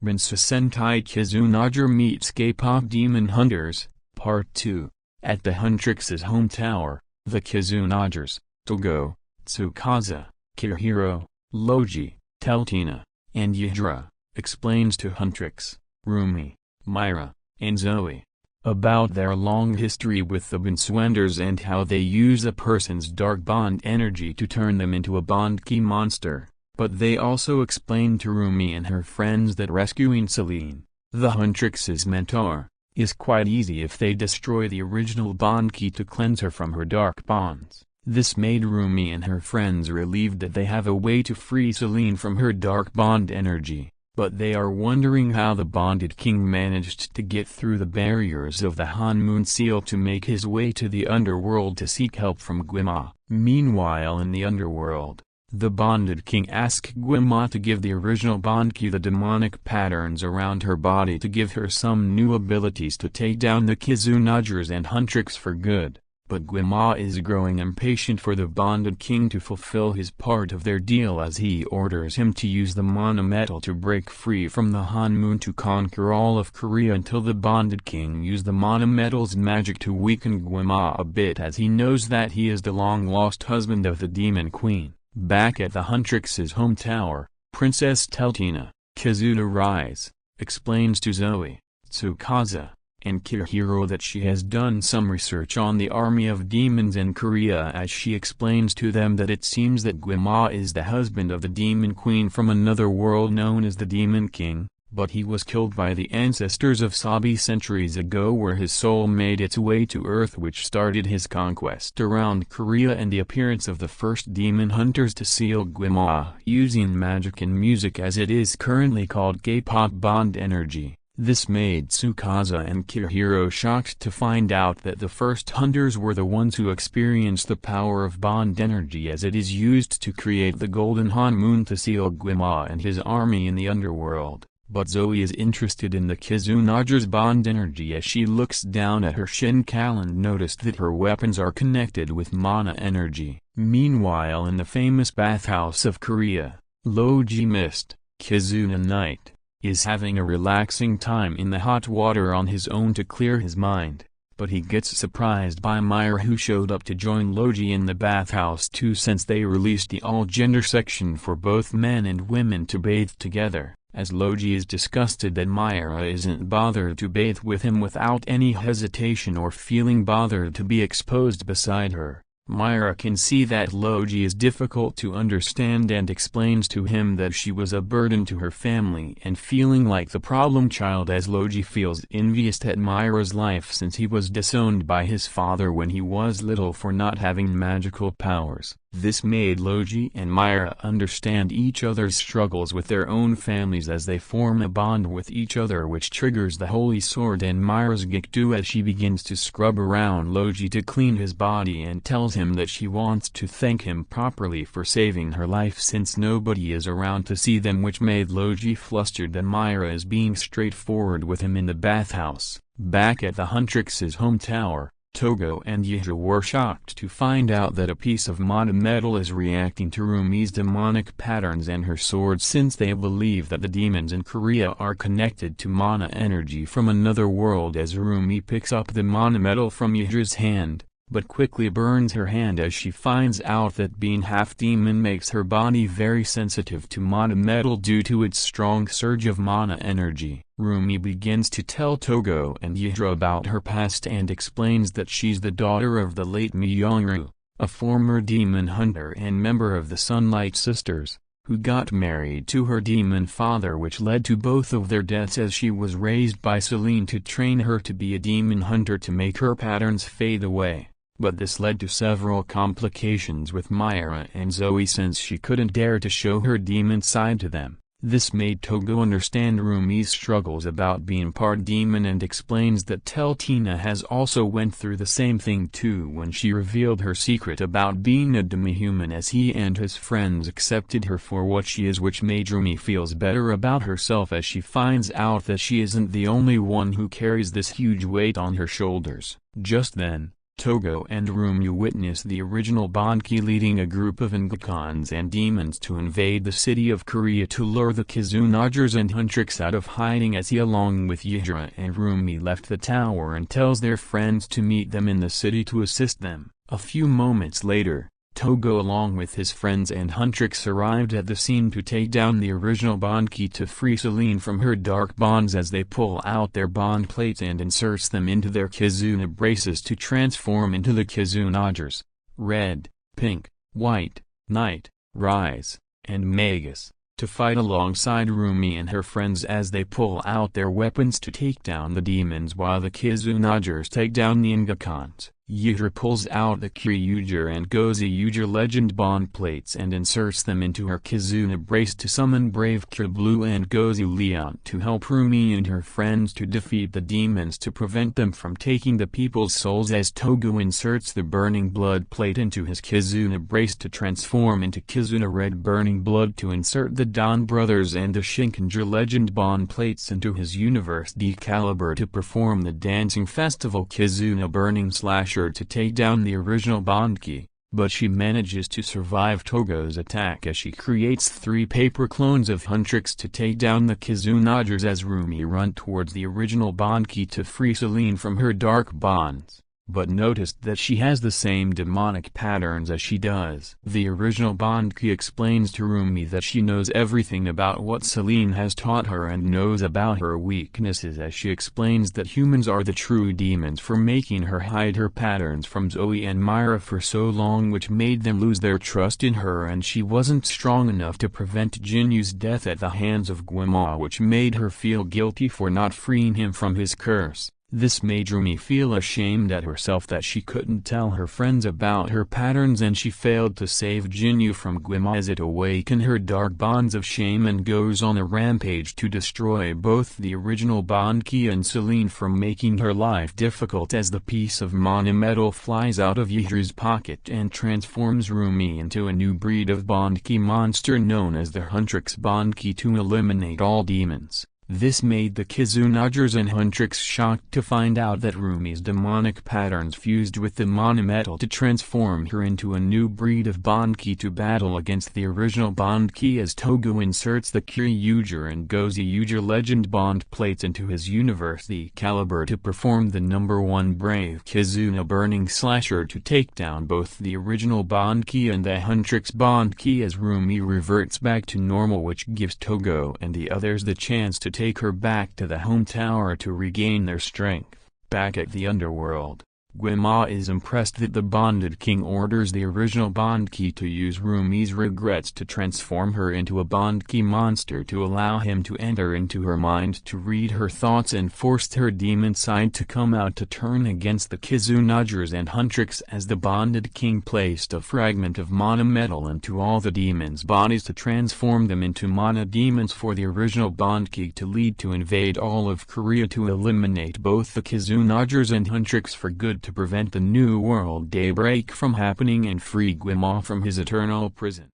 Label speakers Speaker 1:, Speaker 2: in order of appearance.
Speaker 1: Bansou Sentai Kizunager meets K-pop Demon Hunters, Part 2. At the Huntrix's home tower, the Kizunagers, Togo, Tsukasa, Kyoryuger, Lowji, Teltina, and Yihdra, explains to Huntrix, Rumi, Mira, and Zoey about their long history with the Bansouenders and how they use a person's dark bond energy to turn them into a Bondki monster. But they also explain to Rumi and her friends that rescuing Celine, the Huntrix's mentor, is quite easy if they destroy the original Bondki to cleanse her from her dark bonds. This made Rumi and her friends relieved that they have a way to free Celine from her dark bond energy, but they are wondering how the bonded king managed to get through the barriers of the Han Moon Seal to make his way to the underworld to seek help from Gwi-Ma. Meanwhile in the underworld, the bonded king asks Gwi-Ma to give the original Bondki the demonic patterns around her body to give her some new abilities to take down the Kizunagers and Huntrix for good, but Gwi-Ma is growing impatient for the bonded king to fulfill his part of their deal as he orders him to use the monometal to break free from the Han Moon to conquer all of Korea until the bonded king used the monometal's magic to weaken Gwi-Ma a bit as he knows that he is the long-lost husband of the demon queen. Back at the Huntrix's home tower, Princess Teltina, Kizunager, explains to Zoey, Tsukasa, and Kyoryuger that she has done some research on the army of demons in Korea as she explains to them that it seems that Gwi-Ma is the husband of the demon queen from another world known as the demon king, but he was killed by the ancestors of Sabi centuries ago where his soul made its way to Earth, which started his conquest around Korea and the appearance of the first demon hunters to seal Gwi-Ma using magic and music as it is currently called K-pop bond energy. This made Tsukasa and Kyoryuger shocked to find out that the first hunters were the ones who experienced the power of bond energy as it is used to create the golden Han Moon to seal Gwi-Ma and his army in the underworld. But Zoey is interested in the Kizunager's bond energy as she looks down at her Shinkan and noticed that her weapons are connected with mana energy. Meanwhile in the famous bathhouse of Korea, Lowji Mist, Kizuna Knight, is having a relaxing time in the hot water on his own to clear his mind, but he gets surprised by Mira who showed up to join Lowji in the bathhouse too since they released the all-gender section for both men and women to bathe together. As Lowji is disgusted that Mira isn't bothered to bathe with him without any hesitation or feeling bothered to be exposed beside her, Mira can see that Lowji is difficult to understand and explains to him that she was a burden to her family and feeling like the problem child as Lowji feels envious at Mira's life since he was disowned by his father when he was little for not having magical powers. This made Lowji and Mira understand each other's struggles with their own families as they form a bond with each other which triggers the holy sword and Mira's Gikdu as she begins to scrub around Lowji to clean his body and tells him that she wants to thank him properly for saving her life since nobody is around to see them, which made Lowji flustered that Mira is being straightforward with him in the bathhouse. Back at the Huntrix's home tower, Togo and Yihdra were shocked to find out that a piece of mana metal is reacting to Rumi's demonic patterns and her sword since they believe that the demons in Korea are connected to mana energy from another world as Rumi picks up the mana metal from Yihdra's hand, but quickly burns her hand as she finds out that being half-demon makes her body very sensitive to mana metal due to its strong surge of mana energy. Rumi begins to tell Togo and Yihdra about her past and explains that she's the daughter of the late Myongru, a former demon hunter and member of the Sunlight Sisters, who got married to her demon father, which led to both of their deaths as she was raised by Celine to train her to be a demon hunter to make her patterns fade away. But this led to several complications with Mira and Zoey since she couldn't dare to show her demon side to them. This made Togo understand Rumi's struggles about being part demon and explains that Teltina has also went through the same thing too when she revealed her secret about being a demi-human as he and his friends accepted her for what she is, which made Rumi feels better about herself as she finds out that she isn't the only one who carries this huge weight on her shoulders. Just then, Togo and Rumi witness the original Bondki leading a group of Ngakons and demons to invade the city of Korea to lure the Kizunagers and Huntrix out of hiding as he along with Yihdra and Rumi left the tower and tells their friends to meet them in the city to assist them. A few moments later, Togo along with his friends and Huntrix arrived at the scene to take down the original Bondki to free Celine from her dark bonds as they pull out their bond plates and inserts them into their Kizuna braces to transform into the Kizunagers, Red, Pink, White, Night, Rise, and Magus, to fight alongside Rumi and her friends as they pull out their weapons to take down the demons while the Kizunagers take down the Ngakons. Yihdra pulls out the Kyoryuger and Gozyuger legend bond plates and inserts them into her Kizuna brace to summon Brave Kyoryu Blue and Gozyu to help Rumi and her friends to defeat the demons to prevent them from taking the people's souls as Togo inserts the burning blood plate into his Kizuna brace to transform into Kizuna red burning blood to insert the Don brothers and the Shinkenger legend bond plates into his universe D-Caliber to perform the dancing festival Kizuna burning slasher to take down the original Bondki, but she manages to survive Togo's attack as she creates 3 paper clones of Huntrix to take down the Kizunagers as Rumi run towards the original Bondki to free Celine from her dark bonds, but noticed that she has the same demonic patterns as she does. The original Bondki explains to Rumi that she knows everything about what Celine has taught her and knows about her weaknesses as she explains that humans are the true demons for making her hide her patterns from Zoey and Mira for so long, which made them lose their trust in her, and she wasn't strong enough to prevent Jinu's death at the hands of Gwi-Ma, which made her feel guilty for not freeing him from his curse. This made Rumi feel ashamed at herself that she couldn't tell her friends about her patterns and she failed to save Jinu from Gwi-Ma as it awakened her dark bonds of shame and goes on a rampage to destroy both the original Bondki and Celine for making her life difficult as the piece of monometal flies out of Yihdra's pocket and transforms Rumi into a new breed of Bondki monster known as the Huntrix Bondki to eliminate all demons. This made the Kizunagers and Huntrix shocked to find out that Rumi's demonic patterns fused with the monometal to transform her into a new breed of Bondki to battle against the original Bondki as Togo inserts the Kyoryuger and Gozyuger legend bond plates into his universe the caliber to perform the #1 Brave Kizuna burning slasher to take down both the original Bondki and the Huntrix Bondki as Rumi reverts back to normal, which gives Togo and the others the chance to take her back to the home tower to regain their strength. Back at the underworld, Gwi-Ma is impressed that the bonded king orders the original Bondki to use Rumi's regrets to transform her into a Bondki monster to allow him to enter into her mind to read her thoughts and forced her demon side to come out to turn against the Kizunagers and Huntrix as the bonded king placed a fragment of monometal into all the demons' bodies to transform them into mono-demons for the original Bondki to lead to invade all of Korea to eliminate both the Kizunagers and Huntrix for good to prevent the New World Daybreak from happening and free Gwi-Ma from his eternal prison.